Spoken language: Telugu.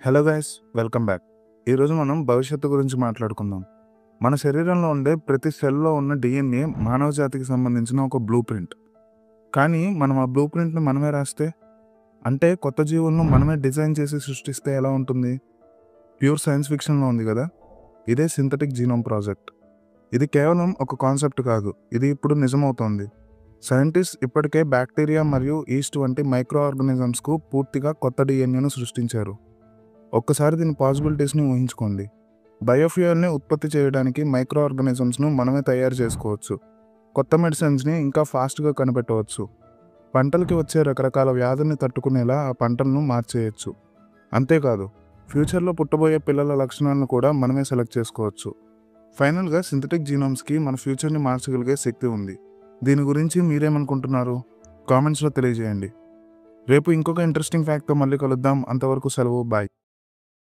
Hello guys, welcome back. ఈరోజు మనం భవిష్యత్తు గురించి మాట్లాడుకుందాం. మన శరీరంలో ఉండే ప్రతి సెల్లో ఉన్న డిఎన్ఏ మానవ జాతికి సంబంధించిన ఒక బ్లూ ప్రింట్. కానీ మనం ఆ బ్లూ ప్రింట్ని మనమే రాస్తే, అంటే కొత్త జీవులను మనమే డిజైన్ చేసి సృష్టిస్తే ఎలా ఉంటుంది? ప్యూర్ సైన్స్ ఫిక్షన్లో ఉంది కదా. ఇదే సింథటిక్ జీనోమ్ ప్రాజెక్ట్. ఇది కేవలం ఒక కాన్సెప్ట్ కాదు, ఇది ఇప్పుడు నిజమవుతోంది. సైంటిస్ట్ ఇప్పటికే బ్యాక్టీరియా మరియు ఈస్ట్ వంటి మైక్రో ఆర్గానిజమ్స్కు పూర్తిగా కొత్త డిఎన్ఏను సృష్టించారు. ఒక్కసారి దీని పాసిబిలిటీస్ని ఊహించుకోండి. బయోఫ్యూయల్ని ఉత్పత్తి చేయడానికి మైక్రో ఆర్గానిజమ్స్ను మనమే తయారు చేసుకోవచ్చు. కొత్త మెడిసిన్స్ని ఇంకా ఫాస్ట్గా కనిపెట్టవచ్చు. పంటలకి వచ్చే రకరకాల వ్యాధుల్ని తట్టుకునేలా ఆ పంటలను మార్చేయచ్చు. అంతేకాదు, ఫ్యూచర్లో పుట్టబోయే పిల్లల లక్షణాలను కూడా మనమే సెలెక్ట్ చేసుకోవచ్చు. ఫైనల్గా సింథటిక్ జీనోమ్స్కి మన ఫ్యూచర్ని మార్చగలిగే శక్తి ఉంది. దీని గురించి మీరేమనుకుంటున్నారు? కామెంట్స్లో తెలియజేయండి. రేపు ఇంకొక ఇంట్రెస్టింగ్ ఫ్యాక్ట్తో మళ్ళీ కలుద్దాం. అంతవరకు సెలవు, బాయ్.